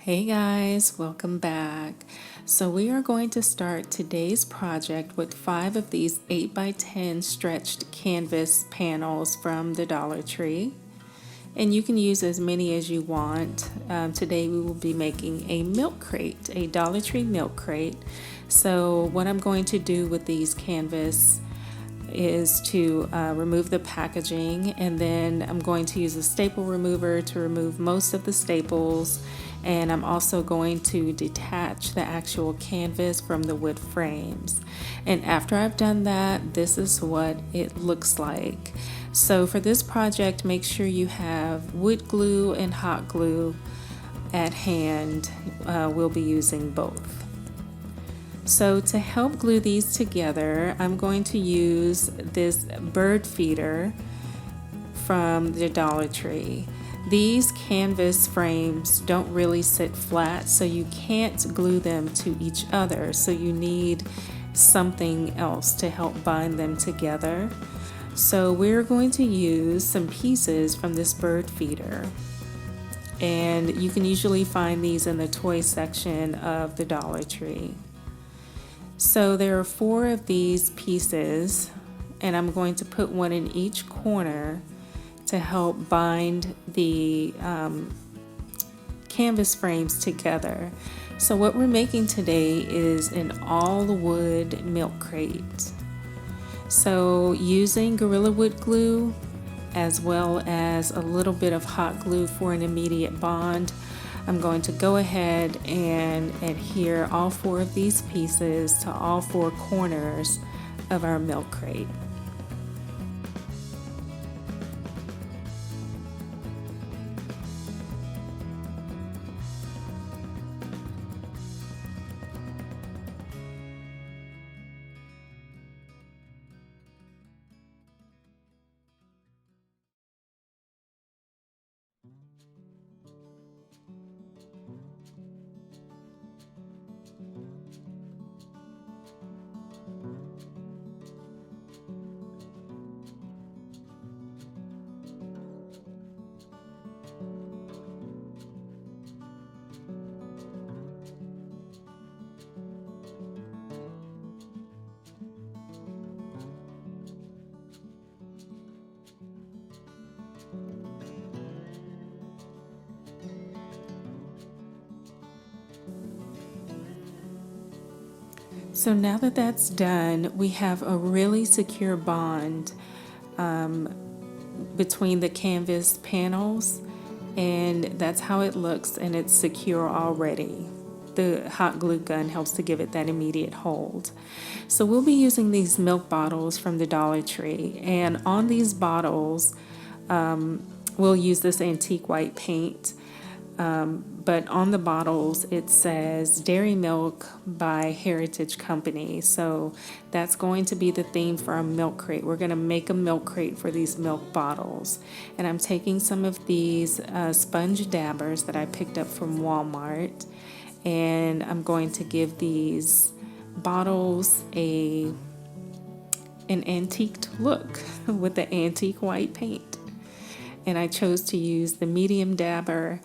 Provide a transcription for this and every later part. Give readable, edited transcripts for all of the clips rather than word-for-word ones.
Hey guys, welcome back. So we are going to start today's project with 5 of these 8 by 10 stretched canvas panels from the Dollar Tree. And you can use as many as you want. Today we will be making a milk crate, a Dollar Tree milk crate. So what I'm going to do with these canvas is to remove the packaging, and then I'm going to use a staple remover to remove most of the staples, and I'm also going to detach the actual canvas from the wood frames. And after I've done that, this is what it looks like. So for this project, make sure you have wood glue and hot glue at hand. We'll be using both. So to help glue these together, I'm going to use this bird feeder from the Dollar Tree. These canvas frames don't really sit flat, so you can't glue them to each other. So you need something else to help bind them together. So we're going to use some pieces from this bird feeder. And you can usually find these in the toy section of the Dollar Tree. So there are 4 of these pieces, and I'm going to put one in each corner to help bind the canvas frames together. So what we're making today is an all wood milk crate. So using Gorilla Wood glue as well as a little bit of hot glue for an immediate bond, I'm going to go ahead and adhere all 4 of these pieces to all 4 corners of our milk crate. So now that that's done, we have a really secure bond between the canvas panels, and that's how it looks, and it's secure already. The hot glue gun helps to give it that immediate hold. So we'll be using these milk bottles from the Dollar Tree, and on these bottles we'll use this antique white paint. But on the bottles it says Dairy Milk by Heritage Company. So that's going to be the theme for our milk crate. We're going to make a milk crate for these milk bottles. And I'm taking some of these sponge dabbers that I picked up from Walmart, and I'm going to give these bottles an antiqued look with the antique white paint. And I chose to use the medium dabber,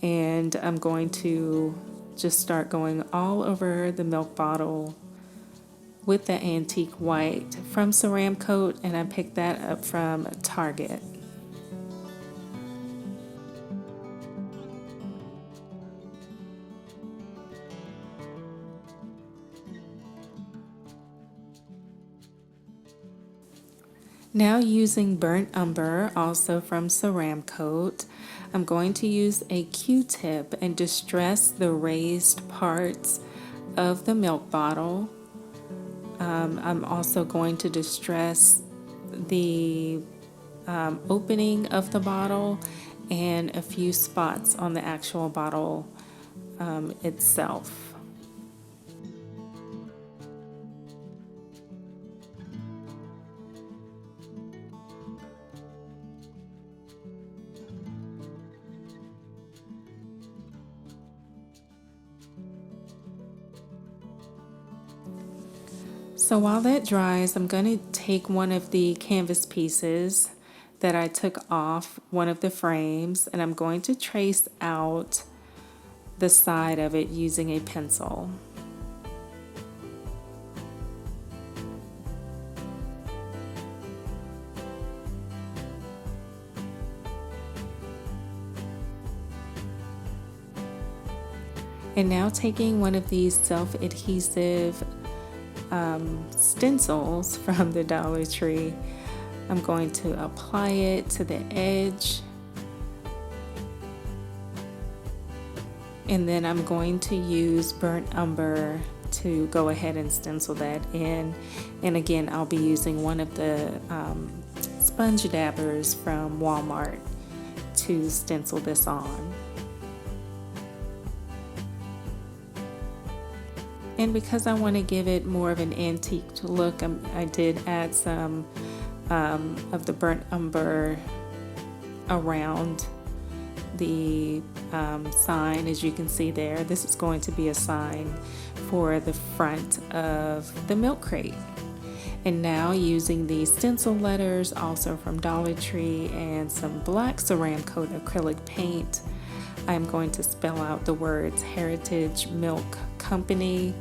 and I'm going to just start going all over the milk bottle with the antique white from Ceramcoat, and I picked that up from Target. Now using burnt umber, also from Ceramcoat, I'm going to use a Q-tip and distress the raised parts of the milk bottle. I'm also going to distress the opening of the bottle and a few spots on the actual bottle itself. So while that dries, I'm going to take one of the canvas pieces that I took off one of the frames, and I'm going to trace out the side of it using a pencil. And now taking one of these self-adhesive stencils from the Dollar Tree, I'm going to apply it to the edge, and then I'm going to use burnt umber to go ahead and stencil that in. And again, I'll be using one of the sponge dabbers from Walmart to stencil this on. And because I want to give it more of an antique look, I did add some of the burnt umber around the sign. As you can see there, this is going to be a sign for the front of the milk crate. And now using the stencil letters, also from Dollar Tree, and some black Saran Coat acrylic paint, I'm going to spell out the words Heritage Milk Company.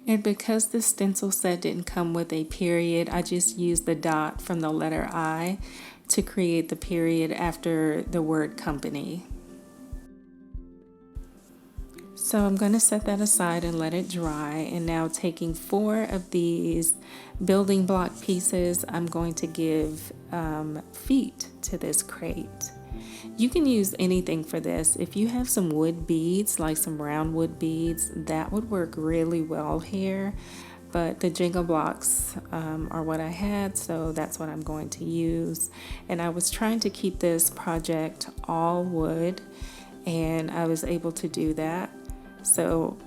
And because the stencil set didn't come with a period, I just used the dot from the letter I to create the period after the word company. So I'm going to set that aside and let it dry. And now taking 4 of these building block pieces, I'm going to give feet to this crate. You can use anything for this. If you have some wood beads, like some round wood beads, that would work really well here. But the Jenga blocks are what I had, so that's what I'm going to use. And I was trying to keep this project all wood, and I was able to do that. So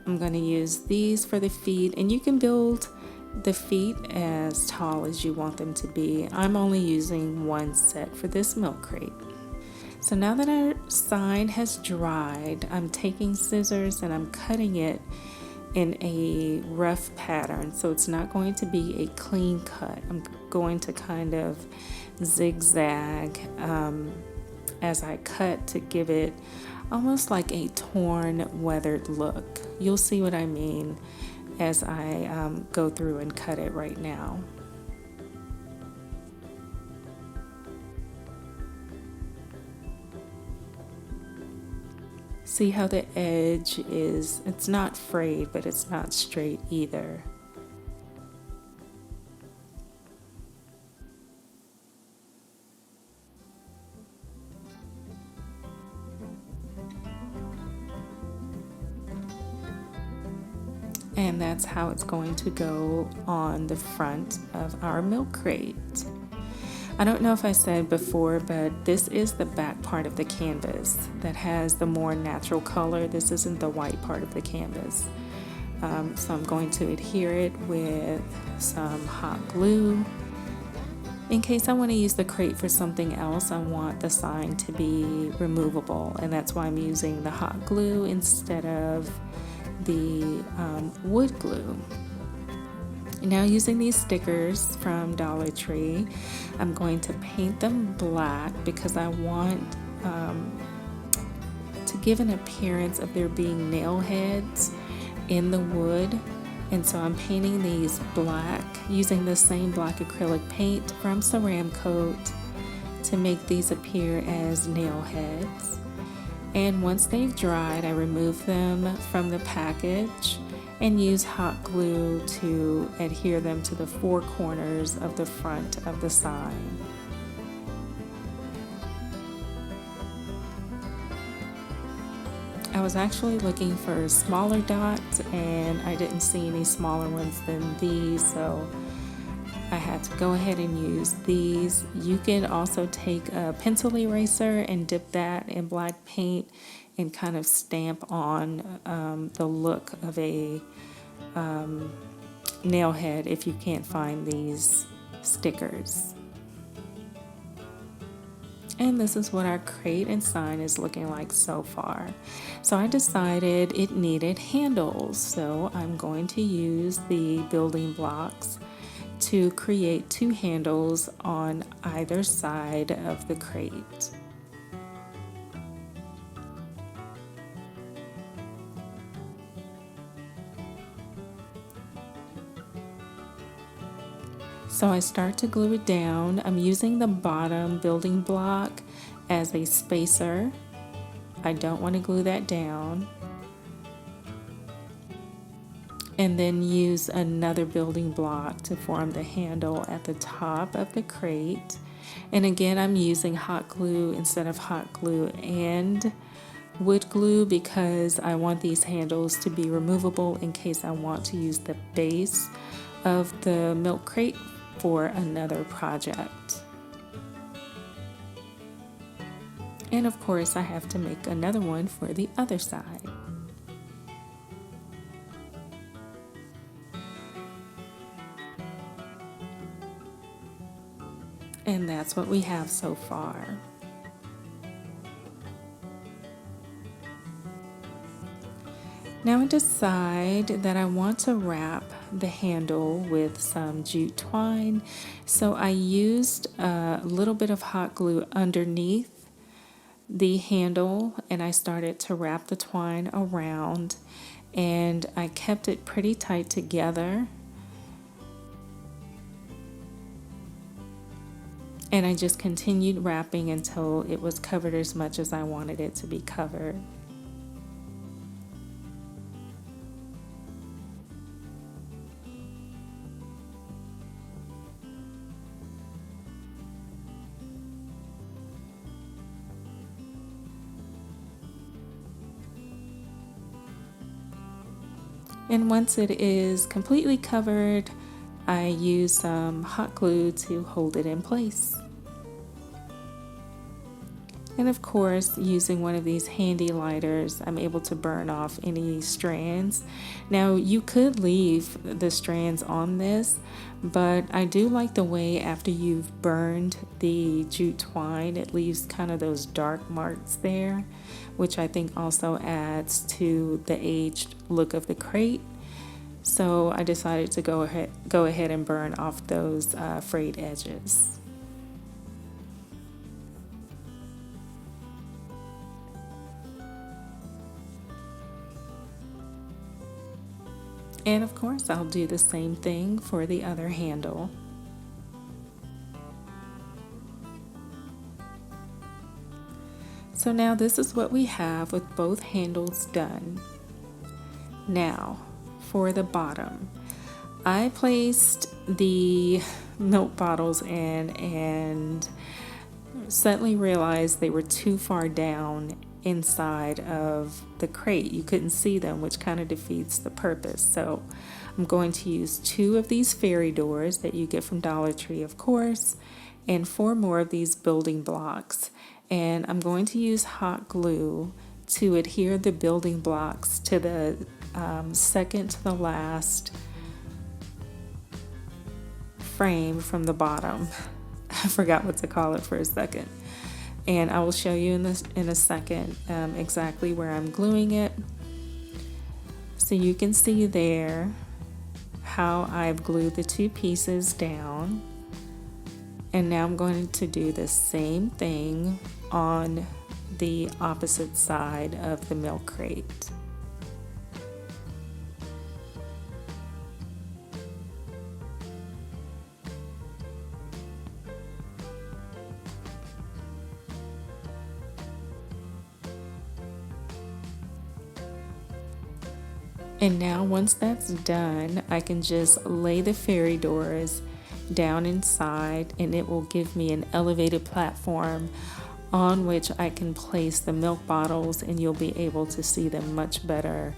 I'm going to use these for the feet, and you can build the feet as tall as you want them to be. I'm only using 1 set for this milk crate. So now that our sign has dried, I'm taking scissors and I'm cutting it in a rough pattern. So it's not going to be a clean cut. I'm going to kind of zigzag as I cut to give it almost like a torn, weathered look. You'll see what I mean as I go through and cut it right now. See how the edge is, it's not frayed, but it's not straight either. And that's how it's going to go on the front of our milk crate. I don't know if I said before, but this is the back part of the canvas that has the more natural color. This isn't the white part of the canvas. So I'm going to adhere it with some hot glue. In case I want to use the crate for something else, I want the sign to be removable, and that's why I'm using the hot glue instead of the wood glue. Now, using these stickers from Dollar Tree, I'm going to paint them black because I want to give an appearance of there being nail heads in the wood. And so I'm painting these black using the same black acrylic paint from Ceramcoat to make these appear as nail heads. And once they've dried, I remove them from the package and use hot glue to adhere them to the four corners of the front of the sign. I was actually looking for smaller dots and I didn't see any smaller ones than these, so I had to go ahead and use these. You can also take a pencil eraser and dip that in black paint and kind of stamp on the look of a nail head if you can't find these stickers. And this is what our crate and sign is looking like so far. So I decided it needed handles, so I'm going to use the building blocks to create two handles on either side of the crate. So I start to glue it down. I'm using the bottom building block as a spacer. I don't want to glue that down. And then use another building block to form the handle at the top of the crate. And again, I'm using hot glue instead of hot glue and wood glue because I want these handles to be removable in case I want to use the base of the milk crate for another project. And of course, I have to make another one for the other side. And that's what we have so far. Now I decide that I want to wrap the handle with some jute twine. So I used a little bit of hot glue underneath the handle and I started to wrap the twine around and I kept it pretty tight together. And I just continued wrapping until it was covered as much as I wanted it to be covered. And once it is completely covered, I use some hot glue to hold it in place. And of course, using one of these handy lighters, I'm able to burn off any strands. Now, you could leave the strands on this, but I do like the way after you've burned the jute twine, it leaves kind of those dark marks there, which I think also adds to the aged look of the crate. So I decided to go ahead and burn off those frayed edges. And of course, I'll do the same thing for the other handle. So now this is what we have with both handles done. Now, for the bottom, I placed the milk bottles in and suddenly realized they were too far down inside of the crate. You couldn't see them, which kind of defeats the purpose. So I'm going to use 2 of these fairy doors that you get from Dollar Tree, of course, and 4 more of these building blocks. And I'm going to use hot glue to adhere the building blocks to the second to the last frame from the bottom. I forgot what to call it for a second. And I will show you in a second exactly where I'm gluing it. So you can see there how I've glued the two pieces down. And now I'm going to do the same thing on the opposite side of the milk crate. And now once that's done, I can just lay the fairy doors down inside, and it will give me an elevated platform on which I can place the milk bottles, and you'll be able to see them much better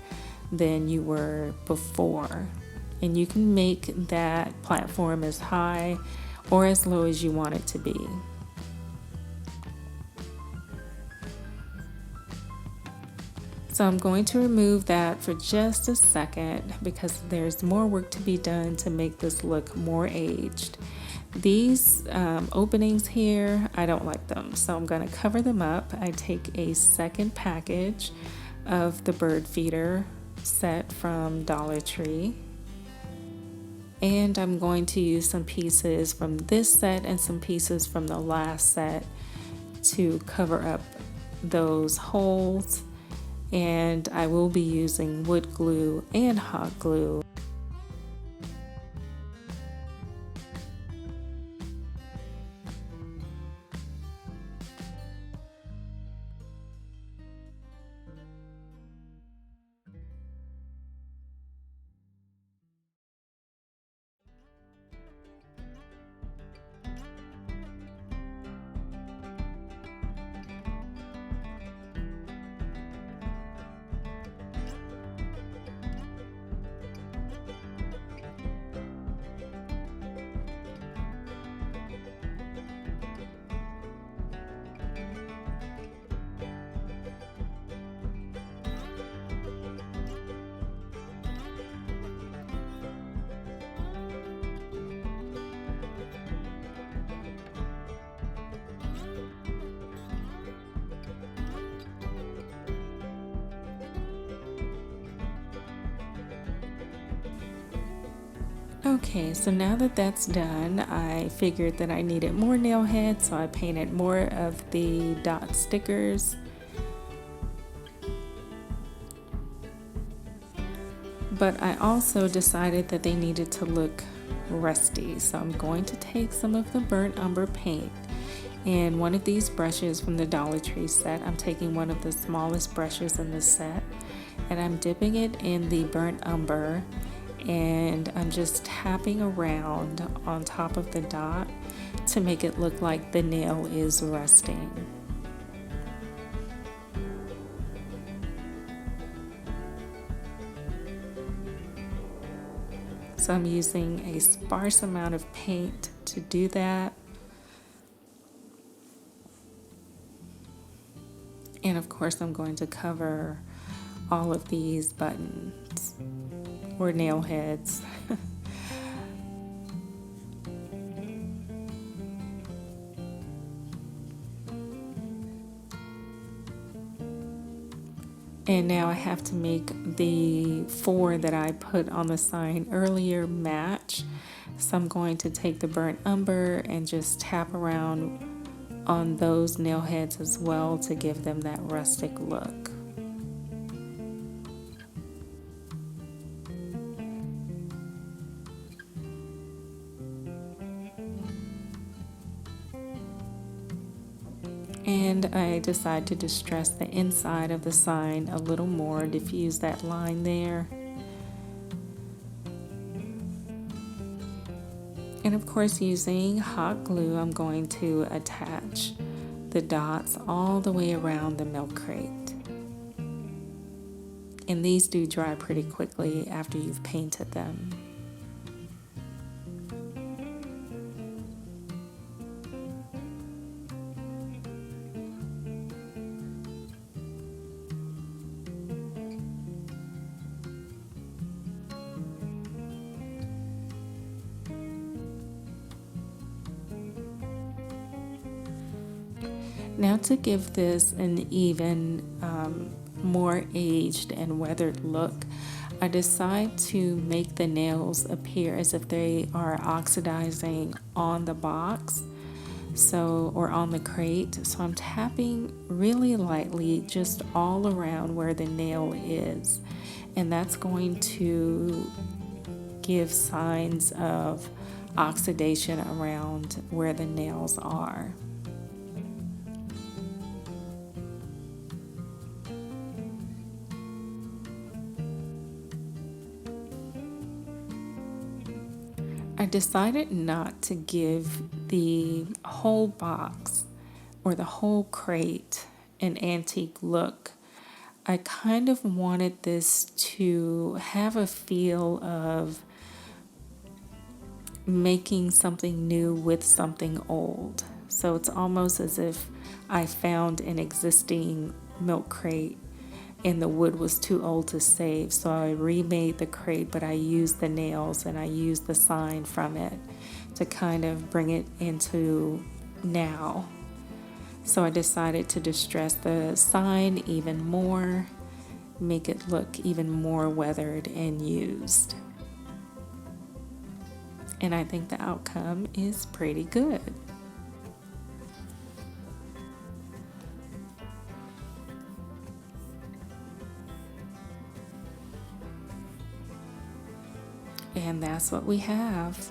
than you were before. And you can make that platform as high or as low as you want it to be. So I'm going to remove that for just a second because there's more work to be done to make this look more aged. These openings here, I don't like them, so I'm going to cover them up. I take a second package of the bird feeder set from Dollar Tree, and I'm going to use some pieces from this set and some pieces from the last set to cover up those holes. And I will be using wood glue and hot glue. Okay, so now that that's done, I figured that I needed more nail heads, so I painted more of the dot stickers. But I also decided that they needed to look rusty, so I'm going to take some of the burnt umber paint and one of these brushes from the Dollar Tree set. I'm taking one of the smallest brushes in the set, and I'm dipping it in the burnt umber, and I'm just tapping around on top of the dot to make it look like the nail is rusting. So I'm using a sparse amount of paint to do that. And of course I'm going to cover all of these buttons or nail heads. And now I have to make the 4 that I put on the sign earlier match. So I'm going to take the burnt umber and just tap around on those nail heads as well to give them that rustic look. And I decide to distress the inside of the sign a little more, diffuse that line there. And of course, using hot glue, I'm going to attach the dots all the way around the milk crate. And these do dry pretty quickly after you've painted them. Now to give this an even more aged and weathered look, I decide to make the nails appear as if they are oxidizing on the box, or on the crate. So I'm tapping really lightly just all around where the nail is, and that's going to give signs of oxidation around where the nails are. I decided not to give the whole box or the whole crate an antique look. I kind of wanted this to have a feel of making something new with something old. So it's almost as if I found an existing milk crate and the wood was too old to save. So I remade the crate, but I used the nails and I used the sign from it to kind of bring it into now. So I decided to distress the sign even more, make it look even more weathered and used. And I think the outcome is pretty good. And that's what we have.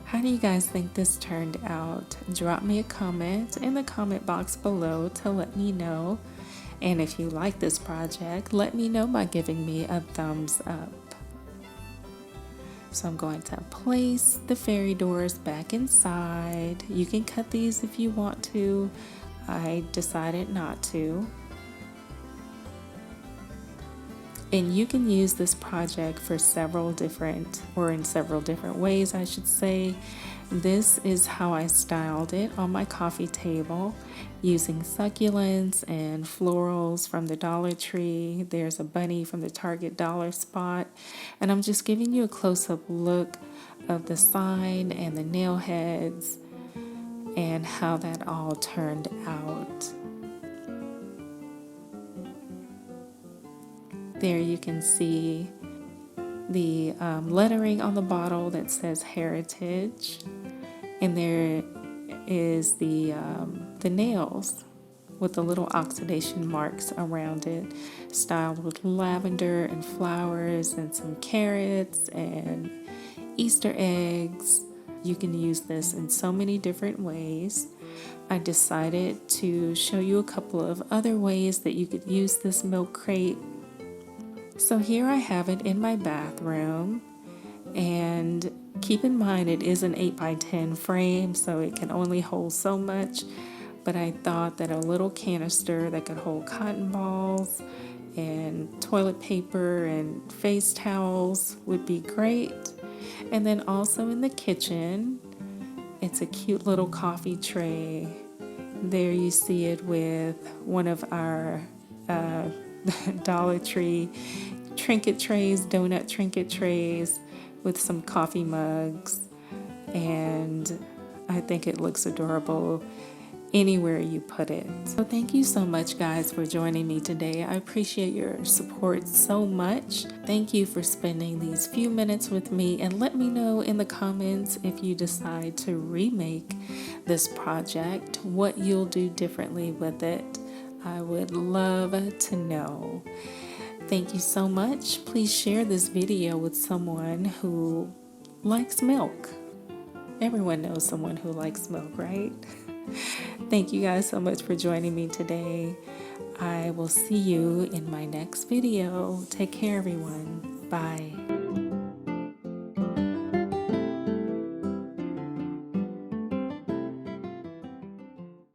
How do you guys think this turned out? Drop me a comment in the comment box below to let me know. And if you like this project, let me know by giving me a thumbs up. So I'm going to place the fairy doors back inside. You can cut these if you want to. I decided not to. And you can use this project for in several different ways, I should say. This is how I styled it on my coffee table, using succulents and florals from the Dollar Tree. There's a bunny from the Target dollar spot. And I'm just giving you a close-up look of the sign and the nail heads and how that all turned out. There you can see the lettering on the bottle that says Heritage, and there is the nails with the little oxidation marks around it, styled with lavender and flowers and some carrots and Easter eggs. You can use this in so many different ways. I decided to show you a couple of other ways that you could use this milk crate. So here I have it in my bathroom, and keep in mind it is an 8x10 frame, so it can only hold so much, but I thought that a little canister that could hold cotton balls and toilet paper and face towels would be great. And then also in the kitchen, it's a cute little coffee tray. There you see it with one of our Dollar Tree trinket trays, donut trinket trays with some coffee mugs, and I think it looks adorable anywhere you put it. So thank you so much, guys, for joining me today. I appreciate your support so much. Thank you for spending these few minutes with me, and let me know in the comments if you decide to remake this project, what you'll do differently with it. I would love to know. Thank you so much. Please share this video with someone who likes milk. Everyone knows someone who likes milk, right? Thank you guys so much for joining me today. I will see you in my next video. Take care, everyone. Bye.